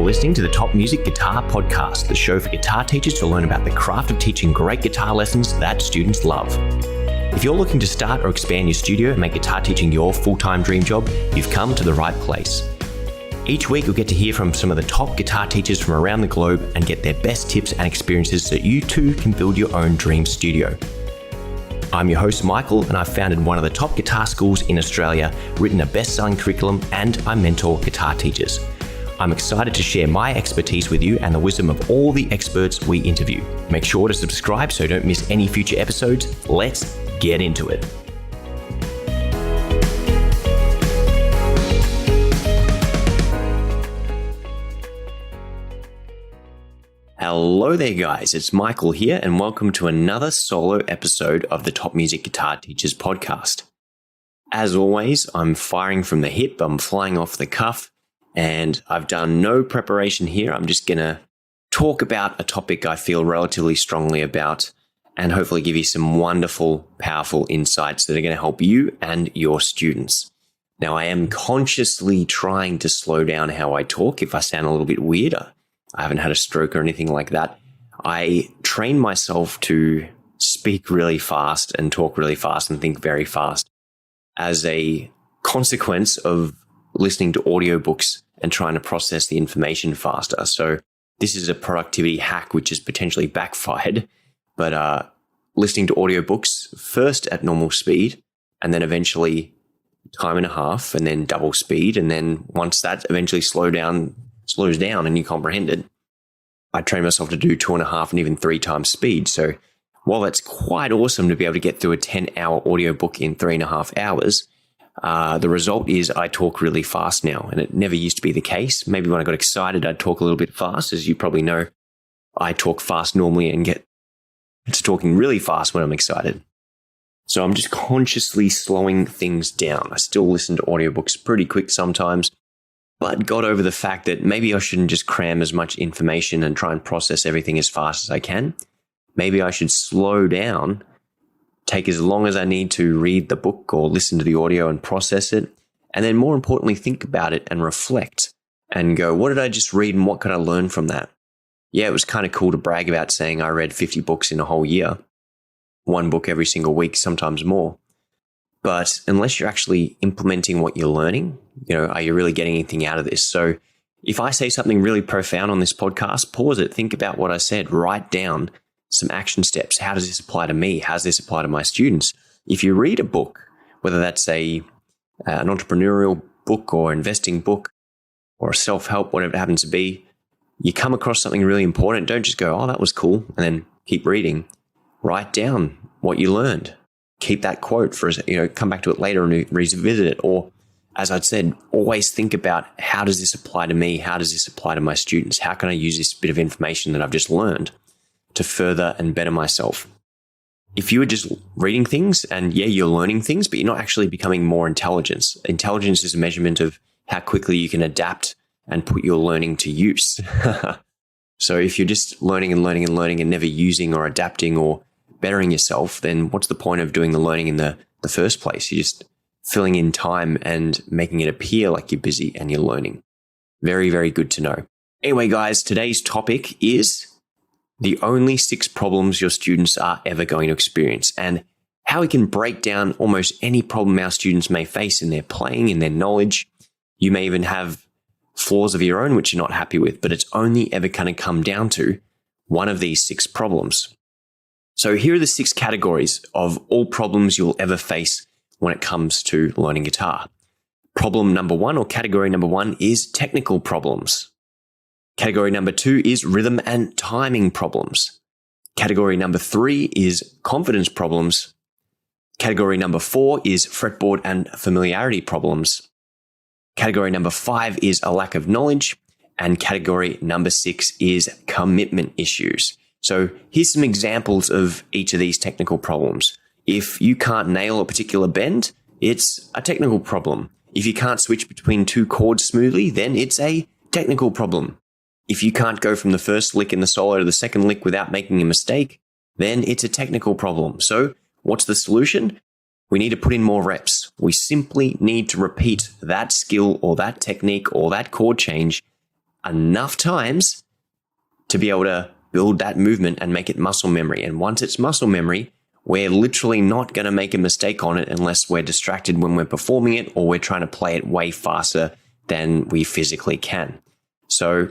listening to the Top Music Guitar Podcast, the show for guitar teachers to learn about the craft of teaching great guitar lessons that students love. If you're looking to start or expand your studio and make guitar teaching your full-time dream job, you've come to the right place. Each week, you'll get to hear from some of the top guitar teachers from around the globe and get their best tips and experiences so you too can build your own dream studio. I'm your host, Michael, and I've founded one of the top guitar schools in Australia, written a best-selling curriculum, and I mentor guitar teachers. I'm excited to share my expertise with you and the wisdom of all the experts we interview. Make sure to subscribe so you don't miss any future episodes. Let's get into it. Hello there guys, it's Michael here and welcome to another solo episode of the Top Music Guitar Teachers Podcast. As always, I'm firing from the hip, I'm flying off the cuff, and I've done no preparation here. I'm just going to talk about a topic I feel relatively strongly about and hopefully give you some wonderful, powerful insights that are going to help you and your students. Now, I am consciously trying to slow down how I talk if I sound a little bit weird. I haven't had a stroke or anything like that. I train myself to speak really fast and talk really fast and think very fast as a consequence of listening to audiobooks and trying to process the information faster. So this is a productivity hack which has potentially backfired, but listening to audiobooks first at normal speed and then eventually time and a half and then double speed. And then once that eventually slows down and you comprehend it, I train myself to do 2.5 and even 3 times speed. So while that's quite awesome to be able to get through a 10-hour audiobook in 3.5 hours, the result is I talk really fast now, and it never used to be the case. Maybe when I got excited, I'd talk a little bit fast. As you probably know, I talk fast normally and get to talking really fast when I'm excited. So I'm just consciously slowing things down. I still listen to audiobooks pretty quick sometimes, but got over the fact that maybe I shouldn't just cram as much information and try and process everything as fast as I can. Maybe I should slow down, take as long as I need to read the book or listen to the audio and process it. And then more importantly, think about it and reflect and go, what did I just read and what could I learn from that? Yeah, it was kind of cool to brag about saying I read 50 books in a whole year, 1 book every single week, sometimes more. But unless you're actually implementing what you're learning, are you really getting anything out of this? So if I say something really profound on this podcast, pause it, think about what I said, write down some action steps. How does this apply to me? How does this apply to my students? If you read a book, whether that's an entrepreneurial book or investing book or a self-help, whatever it happens to be, you come across something really important. Don't just go, oh, that was cool, and then keep reading. Write down what you learned. Keep that quote for, come back to it later and revisit it. Or as I'd said, always think about how does this apply to me? How does this apply to my students? How can I use this bit of information that I've just learned to further and better myself? If you are just reading things and you're learning things, but you're not actually becoming more intelligent. Intelligence is a measurement of how quickly you can adapt and put your learning to use. So if you're just learning and learning and learning and never using or adapting or bettering yourself, then what's the point of doing the learning in the first place? You're just filling in time and making it appear like you're busy and you're learning. Very, very good to know. Anyway, guys, today's topic is the only 6 problems your students are ever going to experience and how we can break down almost any problem our students may face in their playing, in their knowledge. You may even have flaws of your own which you're not happy with, but it's only ever going to come down to one of these 6 problems. So here are the 6 categories of all problems you'll ever face when it comes to learning guitar. Problem number 1 or category number 1 is technical problems. Category number 2 is rhythm and timing problems. Category number 3 is confidence problems. Category number 4 is fretboard and familiarity problems. Category number 5 is a lack of knowledge. And category number 6 is commitment issues. So here's some examples of each of these technical problems. If you can't nail a particular bend, it's a technical problem. If you can't switch between 2 chords smoothly, then it's a technical problem. If you can't go from the first lick in the solo to the second lick without making a mistake, then it's a technical problem. So what's the solution? We need to put in more reps. We simply need to repeat that skill or that technique or that chord change enough times to be able to build that movement and make it muscle memory. And once it's muscle memory, we're literally not going to make a mistake on it unless we're distracted when we're performing it or we're trying to play it way faster than we physically can. So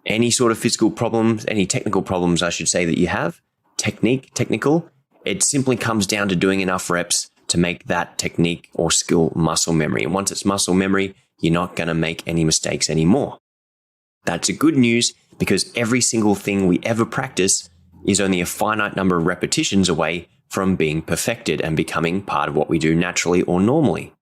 any sort of physical problems, any technical problems, I should say, that you have, technical, it simply comes down to doing enough reps to make that technique or skill muscle memory. And once it's muscle memory, you're not going to make any mistakes anymore. That's a good news because every single thing we ever practice is only a finite number of repetitions away from being perfected and becoming part of what we do naturally or normally.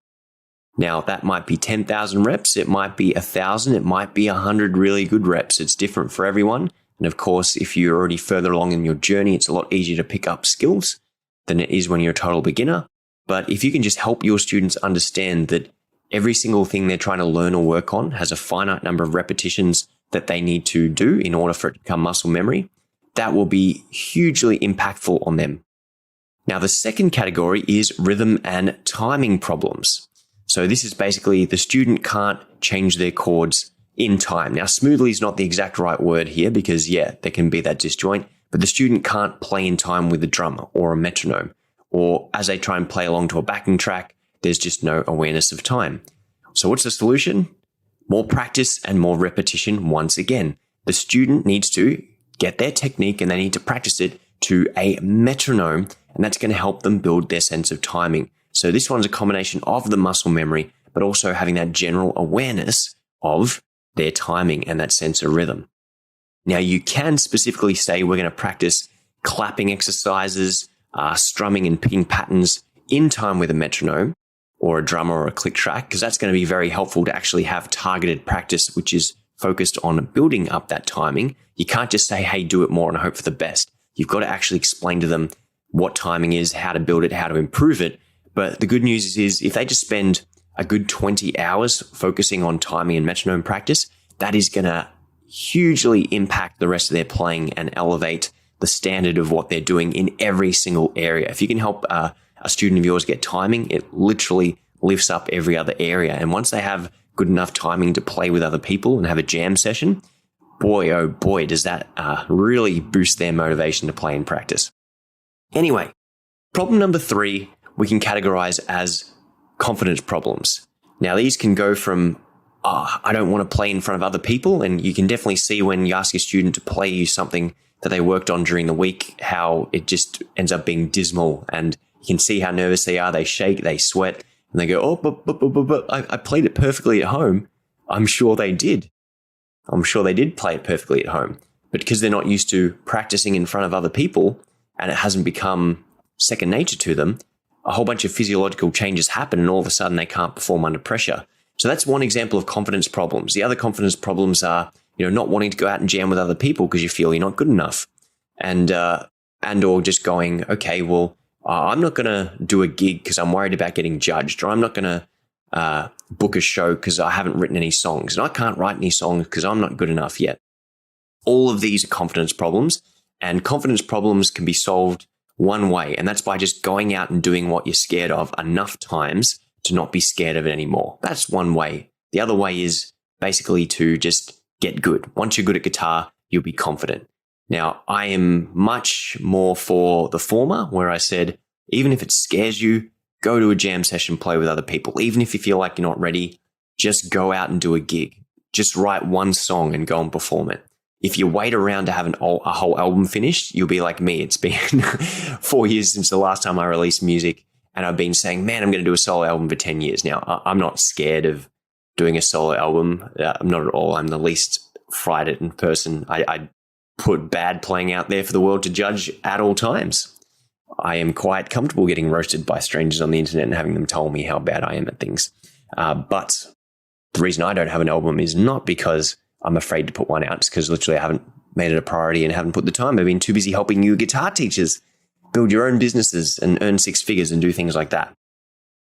Now, that might be 10,000 reps, it might be 1,000, it might be 100 really good reps. It's different for everyone. And of course, if you're already further along in your journey, it's a lot easier to pick up skills than it is when you're a total beginner. But if you can just help your students understand that every single thing they're trying to learn or work on has a finite number of repetitions that they need to do in order for it to become muscle memory, that will be hugely impactful on them. Now, the second category is rhythm and timing problems. So this is basically the student can't change their chords in time. Now, smoothly is not the exact right word here because, there can be that disjoint, but the student can't play in time with a drum or a metronome, or as they try and play along to a backing track, there's just no awareness of time. So what's the solution? More practice and more repetition once again. The student needs to get their technique and they need to practice it to a metronome, and that's going to help them build their sense of timing. So this one's a combination of the muscle memory, but also having that general awareness of their timing and that sense of rhythm. Now, you can specifically say we're going to practice clapping exercises, strumming and picking patterns in time with a metronome or a drum or a click track, because that's going to be very helpful to actually have targeted practice, which is focused on building up that timing. You can't just say, hey, do it more and hope for the best. You've got to actually explain to them what timing is, how to build it, how to improve it. But the good news is if they just spend a good 20 hours focusing on timing and metronome practice, that is going to hugely impact the rest of their playing and elevate the standard of what they're doing in every single area. If you can help a student of yours get timing, it literally lifts up every other area. And once they have good enough timing to play with other people and have a jam session, boy, oh boy, does that really boost their motivation to play and practice. Anyway, problem number 3, we can categorize as confidence problems. Now, these can go from, I don't want to play in front of other people. And you can definitely see when you ask a student to play you something that they worked on during the week, how it just ends up being dismal. And you can see how nervous they are. They shake, they sweat, and they go, but I played it perfectly at home. I'm sure they did. I'm sure they did play it perfectly at home. But because they're not used to practicing in front of other people and it hasn't become second nature to them, a whole bunch of physiological changes happen and all of a sudden they can't perform under pressure. So that's one example of confidence problems. The other confidence problems are, not wanting to go out and jam with other people because you feel you're not good enough. And or just going, okay, well, I'm not going to do a gig because I'm worried about getting judged, or I'm not going to book a show because I haven't written any songs, and I can't write any songs because I'm not good enough yet. All of these are confidence problems, and confidence problems can be solved one way, and that's by just going out and doing what you're scared of enough times to not be scared of it anymore. That's one way. The other way is basically to just get good. Once you're good at guitar, you'll be confident. Now, I am much more for the former, where I said, even if it scares you, go to a jam session, play with other people. Even if you feel like you're not ready, just go out and do a gig. Just write one song and go and perform it. If you wait around to have a whole album finished, you'll be like me. It's been 4 years since the last time I released music, and I've been saying, man, I'm going to do a solo album for 10 years. Now, I'm not scared of doing a solo album. I'm not at all. I'm the least frightened person. I put bad playing out there for the world to judge at all times. I am quite comfortable getting roasted by strangers on the internet and having them tell me how bad I am at things. But the reason I don't have an album is not because I'm afraid to put one out. It's because literally I haven't made it a priority and haven't put the time. I've been too busy helping you guitar teachers build your own businesses and earn 6 figures and do things like that.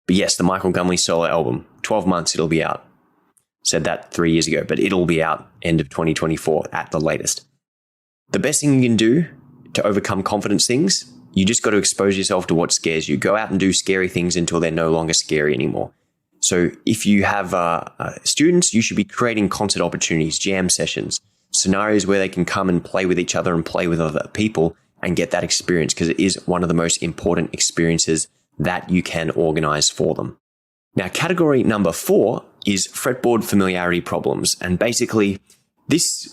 But yes, the Michael Gumley solo album, 12 months, it'll be out. Said that 3 years ago, but it'll be out end of 2024 at the latest. The best thing you can do to overcome confidence things, you just got to expose yourself to what scares you. Go out and do scary things until they're no longer scary anymore. So if you have students, you should be creating concert opportunities, jam sessions, scenarios where they can come and play with each other and play with other people and get that experience, because it is one of the most important experiences that you can organize for them. Now, category number 4 is fretboard familiarity problems. And basically, this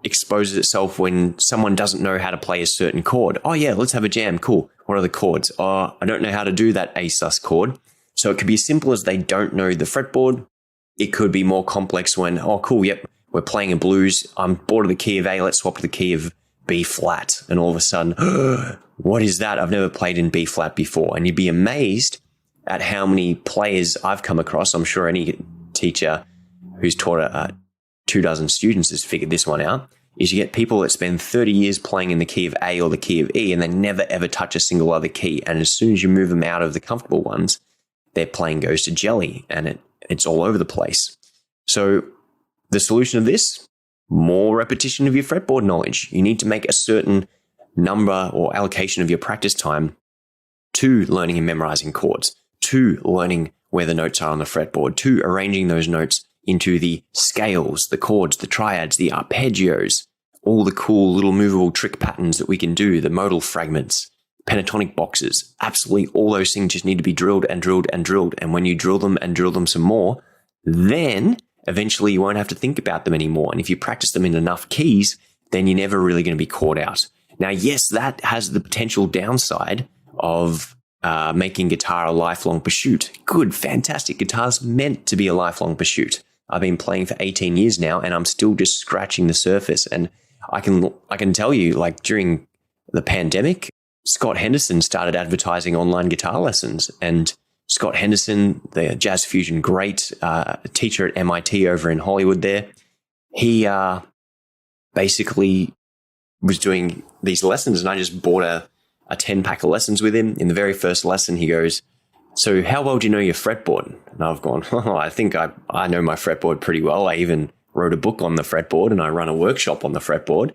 exposes itself when someone doesn't know how to play a certain chord. Oh yeah, let's have a jam. Cool. What are the chords? Oh, I don't know how to do that A sus chord. So it could be as simple as they don't know the fretboard. It could be more complex when, oh cool, yep, we're playing a blues. I'm bored of the key of A. Let's swap to the key of B flat. And all of a sudden, what is that? I've never played in B flat before. And you'd be amazed at how many players I've come across. I'm sure any teacher who's taught 24 students has figured this one out, is you get people that spend 30 years playing in the key of A or the key of E, and they never ever touch a single other key. And as soon as you move them out of the comfortable ones, their playing goes to jelly, and it's all over the place. So the solution of this, more repetition of your fretboard knowledge. You need to make a certain number or allocation of your practice time to learning and memorizing chords, to learning where the notes are on the fretboard, to arranging those notes into the scales, the chords, the triads, the arpeggios, all the cool little movable trick patterns that we can do, the modal fragments, pentatonic boxes. Absolutely all those things just need to be drilled and drilled and drilled. And when you drill them some more, then eventually you won't have to think about them anymore. And if you practice them in enough keys, then you're never really going to be caught out. Now, yes, that has the potential downside of making guitar a lifelong pursuit. Good, fantastic. Guitar's meant to be a lifelong pursuit. I've been playing for 18 years now, and I'm still just scratching the surface. And I can tell you, like during the pandemic, Scott Henderson started advertising online guitar lessons. And Scott Henderson, the jazz fusion great teacher at MIT over in Hollywood there, he basically was doing these lessons, and I just bought a 10-pack of lessons with him. In the very first lesson, he goes, "So how well do you know your fretboard?" And I've gone, "Oh, I think I know my fretboard pretty well. I even wrote a book on the fretboard, and I run a workshop on the fretboard.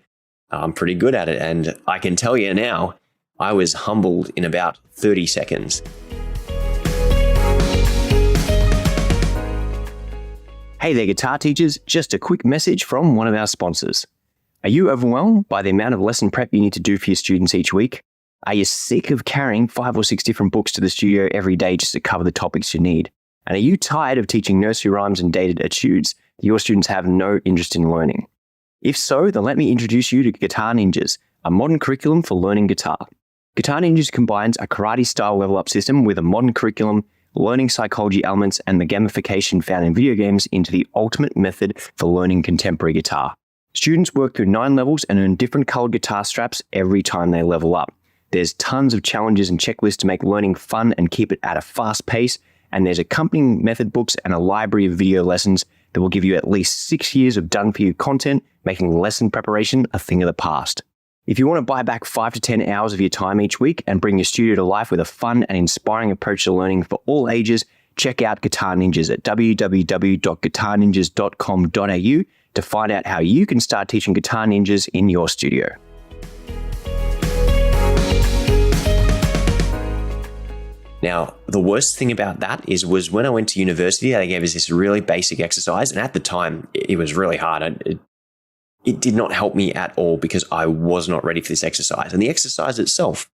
I'm pretty good at it." And I can tell you now, I was humbled in about 30 seconds. Hey there, guitar teachers. Just a quick message from one of our sponsors. Are you overwhelmed by the amount of lesson prep you need to do for your students each week? Are you sick of carrying 5 or 6 different books to the studio every day just to cover the topics you need? And are you tired of teaching nursery rhymes and dated etudes that your students have no interest in learning? If so, then let me introduce you to Guitar Ninjas, a modern curriculum for learning guitar. Guitar Ninjas combines a karate-style level-up system with a modern curriculum, learning psychology elements, and the gamification found in video games into the ultimate method for learning contemporary guitar. Students work through 9 levels and earn different colored guitar straps every time they level up. There's tons of challenges and checklists to make learning fun and keep it at a fast pace, and there's accompanying method books and a library of video lessons that will give you at least 6 years of done-for-you content, making lesson preparation a thing of the past. If you want to buy back 5 to 10 hours of your time each week and bring your studio to life with a fun and inspiring approach to learning for all ages, check out Guitar Ninjas at www.guitarninjas.com.au to find out how you can start teaching guitar ninjas in your studio. Now, the worst thing about that was when I went to university, they gave us this really basic exercise. And at the time, it was really hard. It did not help me at all because I was not ready for this exercise. And the exercise itself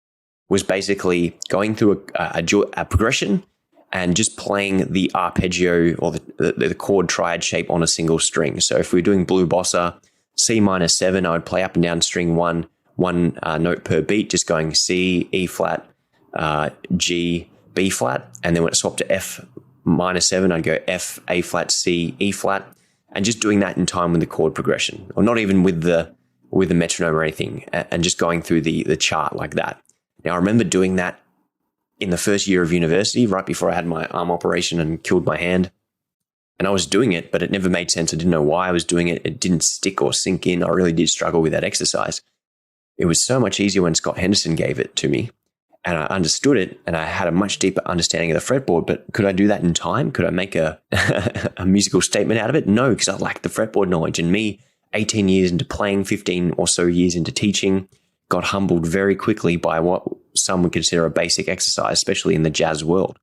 was basically going through a progression and just playing the arpeggio or the chord triad shape on a single string. So if we were doing blue bossa, C minor 7, I would play up and down string one note per beat, just going C, E flat, G, B flat. And then when it swapped to F minor 7, I'd go F, A flat, C, E flat. And just doing that in time with the chord progression, or not even with the metronome or anything, and just going through the chart like that. Now, I remember doing that in the first year of university, right before I had my arm operation and killed my hand. And I was doing it, but it never made sense. I didn't know why I was doing it. It didn't stick or sink in. I really did struggle with that exercise. It was so much easier when Scott Henderson gave it to me, and I understood it, and I had a much deeper understanding of the fretboard. But could I do that in time? Could I make a musical statement out of it? No, because I lacked the fretboard knowledge. And me, 18 years into playing, 15 or so years into teaching, got humbled very quickly by what some would consider a basic exercise, especially in the jazz world.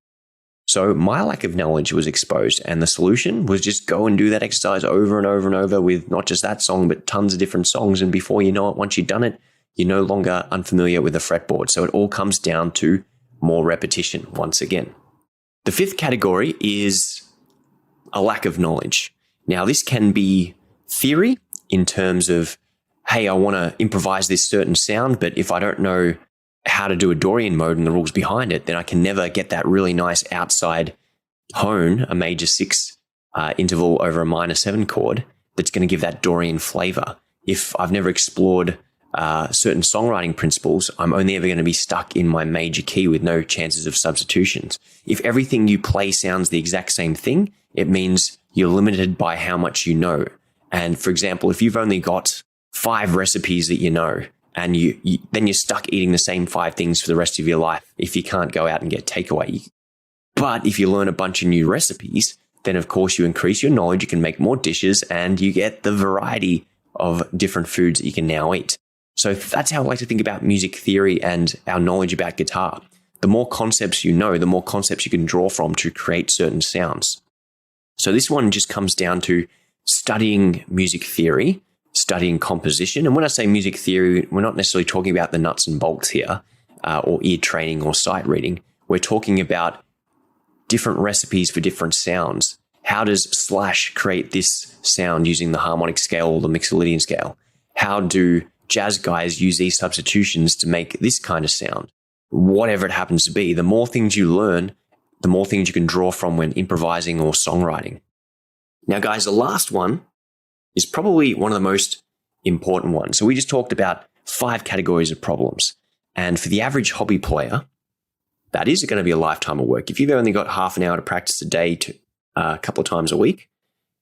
So my lack of knowledge was exposed, and the solution was just go and do that exercise over and over and over with not just that song, but tons of different songs. And before you know it, once you've done it, you're no longer unfamiliar with the fretboard. So it all comes down to more repetition once again. The fifth category is a lack of knowledge. Now, this can be theory in terms of, hey, I want to improvise this certain sound, but if I don't know how to do a Dorian mode and the rules behind it, then I can never get that really nice outside tone, a major 6 interval over a minor 7 chord that's going to give that Dorian flavor. If I've never explored certain songwriting principles, I'm only ever going to be stuck in my major key with no chances of substitutions. If everything you play sounds the exact same thing, it means you're limited by how much you know. And for example, if you've only got 5 recipes that you know, and then you're stuck eating the same 5 things for the rest of your life if you can't go out and get takeaway. But if you learn a bunch of new recipes, then of course you increase your knowledge, you can make more dishes, and you get the variety of different foods that you can now eat. So that's how I like to think about music theory and our knowledge about guitar. The more concepts you know, the more concepts you can draw from to create certain sounds. So this one just comes down to studying music theory, studying composition. And when I say music theory, we're not necessarily talking about the nuts and bolts here, or ear training or sight reading. We're talking about different recipes for different sounds. How does Slash create this sound using the harmonic scale or the Mixolydian scale? How do jazz guys use these substitutions to make this kind of sound? Whatever it happens to be, the more things you learn, the more things you can draw from when improvising or songwriting. Now, guys, the last one is probably one of the most important ones. So we just talked about 5 categories of problems. And for the average hobby player, that is going to be a lifetime of work. If you've only got half an hour to practice a day to a couple of times a week,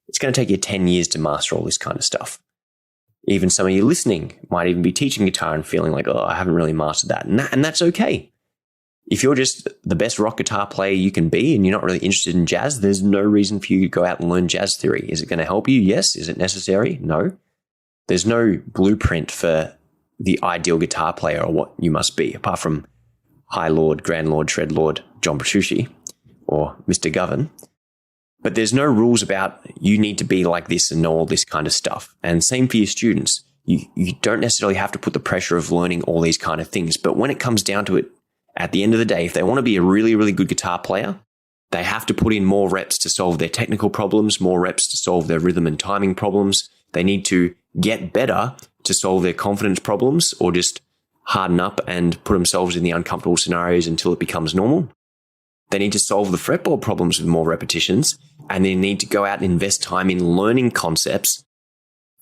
it's going to take you 10 years to master all this kind of stuff. Even some of you listening might even be teaching guitar and feeling like, oh, I haven't really mastered that. And that's okay. If you're just the best rock guitar player you can be and you're not really interested in jazz, there's no reason for you to go out and learn jazz theory. Is it going to help you? Yes. Is it necessary? No. There's no blueprint for the ideal guitar player or what you must be, apart from High Lord, Grand Lord, Shred Lord, John Petrucci, or Mr. Govan. But there's no rules about you need to be like this and know all this kind of stuff. And same for your students. You don't necessarily have to put the pressure of learning all these kind of things. But when it comes down to it, at the end of the day, if they want to be a really, really good guitar player, they have to put in more reps to solve their technical problems, more reps to solve their rhythm and timing problems. They need to get better to solve their confidence problems, or just harden up and put themselves in the uncomfortable scenarios until it becomes normal. They need to solve the fretboard problems with more repetitions, and they need to go out and invest time in learning concepts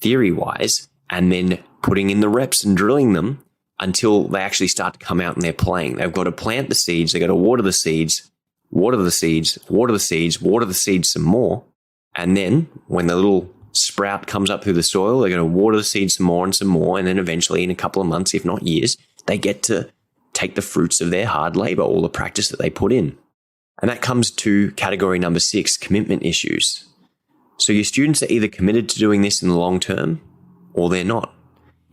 theory-wise, and then putting in the reps and drilling them until they actually start to come out and they're playing. They've got to plant the seeds, they've got to water the seeds, water the seeds, water the seeds, water the seeds some more. And then when the little sprout comes up through the soil, they're going to water the seeds some more. And then eventually in a couple of months, if not years, they get to take the fruits of their hard labor, all the practice that they put in. And that comes to category number 6, commitment issues. So your students are either committed to doing this in the long term or they're not.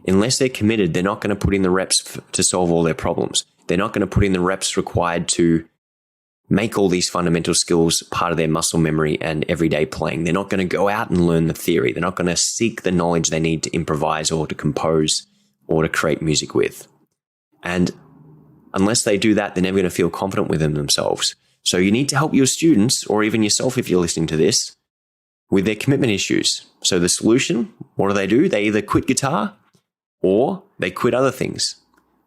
Unless they're committed, they're not going to put in the reps to solve all their problems. They're not going to put in the reps required to make all these fundamental skills part of their muscle memory and everyday playing. They're not going to go out and learn the theory. They're not going to seek the knowledge they need to improvise or to compose or to create music with. And unless they do that, they're never going to feel confident within themselves. So you need to help your students, or even yourself if you're listening to this, with their commitment issues. So the solution, what do? They either quit guitar or they quit other things.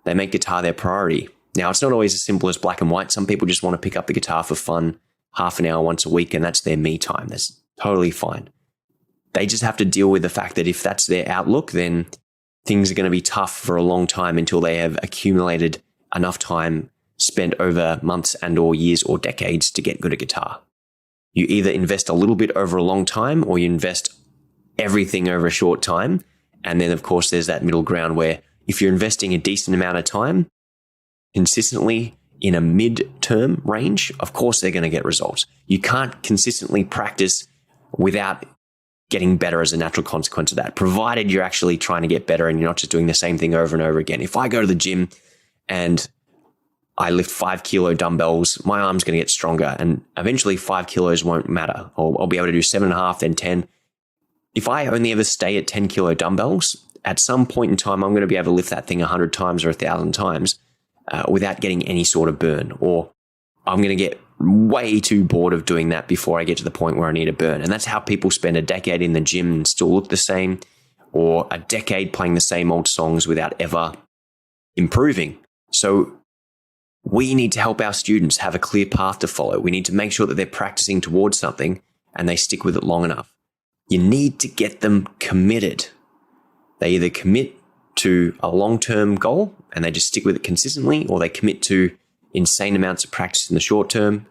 They make guitar their priority. Now, it's not always as simple as black and white. Some people just want to pick up the guitar for fun, half an hour once a week, and that's their me time. That's totally fine. They just have to deal with the fact that if that's their outlook, then things are going to be tough for a long time until they have accumulated enough time spent over months and or years or decades to get good at guitar. You either invest a little bit over a long time or you invest everything over a short time. And then, of course, there's that middle ground where if you're investing a decent amount of time consistently in a mid-term range, of course, they're going to get results. You can't consistently practice without getting better as a natural consequence of that, provided you're actually trying to get better and you're not just doing the same thing over and over again. If I go to the gym and I lift 5 kilo dumbbells, my arm's going to get stronger, and eventually 5 kilos won't matter. I'll be able to do 7.5, then 10. If I only ever stay at 10 kilo dumbbells, at some point in time, I'm going to be able to lift that thing 100 times or 1,000 times without getting any sort of burn. Or I'm going to get way too bored of doing that before I get to the point where I need a burn. And that's how people spend a decade in the gym and still look the same, or a decade playing the same old songs without ever improving. So we need to help our students have a clear path to follow. We need to make sure that they're practicing towards something and they stick with it long enough. You need to get them committed. They either commit to a long-term goal and they just stick with it consistently, or they commit to insane amounts of practice in the short term.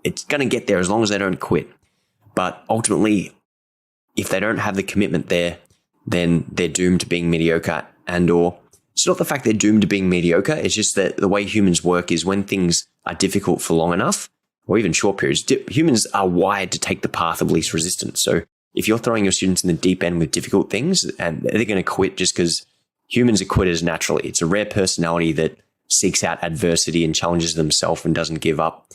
It's going to get there as long as they don't quit. But ultimately, if they don't have the commitment there, then they're doomed to being mediocre. Or it's not the fact they're doomed to being mediocre. It's just that the way humans work is when things are difficult for long enough, or even short periods, humans are wired to take the path of least resistance. So if you're throwing your students in the deep end with difficult things, and they're going to quit just because humans are quitters naturally. It's a rare personality that seeks out adversity and challenges themselves and doesn't give up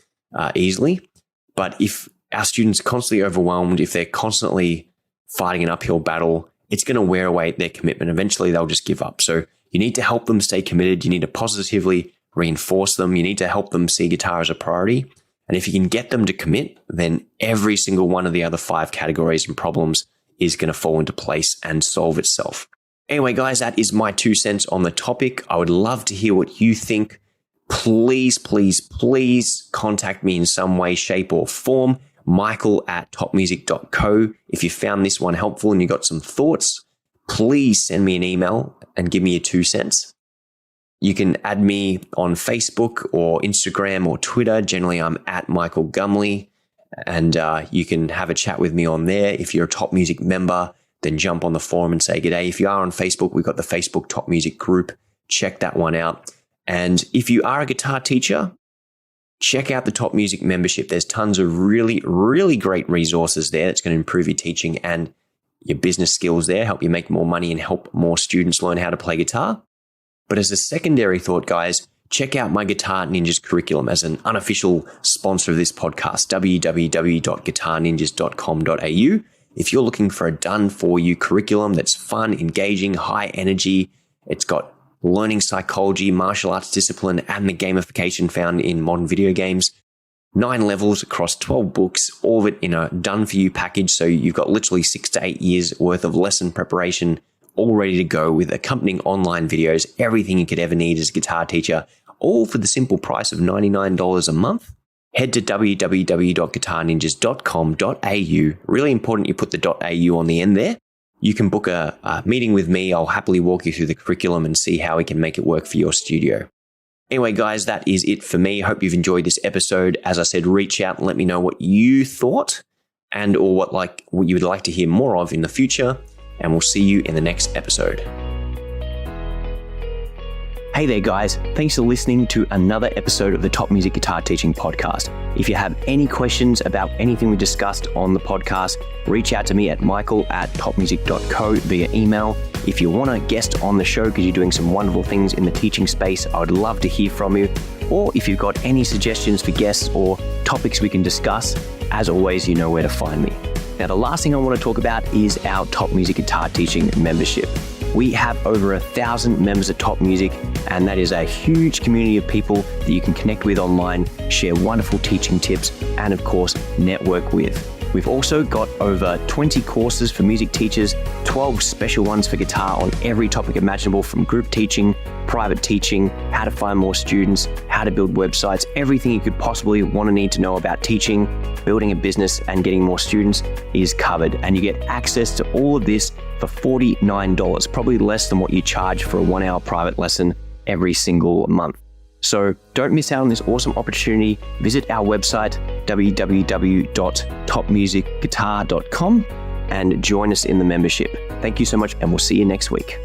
easily. But if our students are constantly overwhelmed, if they're constantly fighting an uphill battle, it's going to wear away at their commitment. Eventually, they'll just give up. So you need to help them stay committed. You need to positively reinforce them. You need to help them see guitar as a priority. And if you can get them to commit, then every single one of the other 5 categories and problems is going to fall into place and solve itself. Anyway, guys, that is my 2 cents on the topic. I would love to hear what you think. Please, please, please contact me in some way, shape, or form. Michael@topmusic.co. If you found this one helpful and you got some thoughts, please send me an email and give me your 2 cents. You can add me on Facebook or Instagram or Twitter. Generally, I'm at Michael Gumley, and you can have a chat with me on there. If you're a Top Music member, then jump on the forum and say g'day. If you are on Facebook, we've got the Facebook Top Music group. Check that one out. And if you are a guitar teacher, check out the Top Music membership. There's tons of really, really great resources there that's going to improve your teaching and your business skills there, help you make more money and help more students learn how to play guitar. But as a secondary thought, guys, check out my Guitar Ninjas curriculum as an unofficial sponsor of this podcast, www.guitarninjas.com.au. If you're looking for a done-for-you curriculum that's fun, engaging, high energy, it's got learning psychology, martial arts discipline, and the gamification found in modern video games. 9 levels across 12 books, all of it in a done-for-you package. So you've got literally 6 to 8 years worth of lesson preparation all ready to go with accompanying online videos, everything you could ever need as a guitar teacher, all for the simple price of $99 a month. Head to www.guitarninjas.com.au. Really important you put the .au on the end there. You can book a meeting with me. I'll happily walk you through the curriculum and see how we can make it work for your studio. Anyway, guys, that is it for me. Hope you've enjoyed this episode. As I said, reach out and let me know what you thought and or what you would like to hear more of in the future. And we'll see you in the next episode. Hey there, guys. Thanks for listening to another episode of the Top Music Guitar Teaching Podcast. If you have any questions about anything we discussed on the podcast, reach out to me at michael@topmusic.co via email. If you want to guest on the show because you're doing some wonderful things in the teaching space, I would love to hear from you. Or if you've got any suggestions for guests or topics we can discuss, as always, you know where to find me. Now, the last thing I want to talk about is our Top Music Guitar Teaching membership. We have over 1,000 members at Top Music, and that is a huge community of people that you can connect with online, share wonderful teaching tips, and of course, network with. We've also got over 20 courses for music teachers, 12 special ones for guitar on every topic imaginable, from group teaching, private teaching, how to find more students, how to build websites, everything you could possibly want to need to know about teaching, building a business, and getting more students is covered. And you get access to all of this for $49, probably less than what you charge for a 1-hour private lesson every single month. So don't miss out on this awesome opportunity. Visit our website, www.topmusicguitar.com, and join us in the membership. Thank you so much, and we'll see you next week.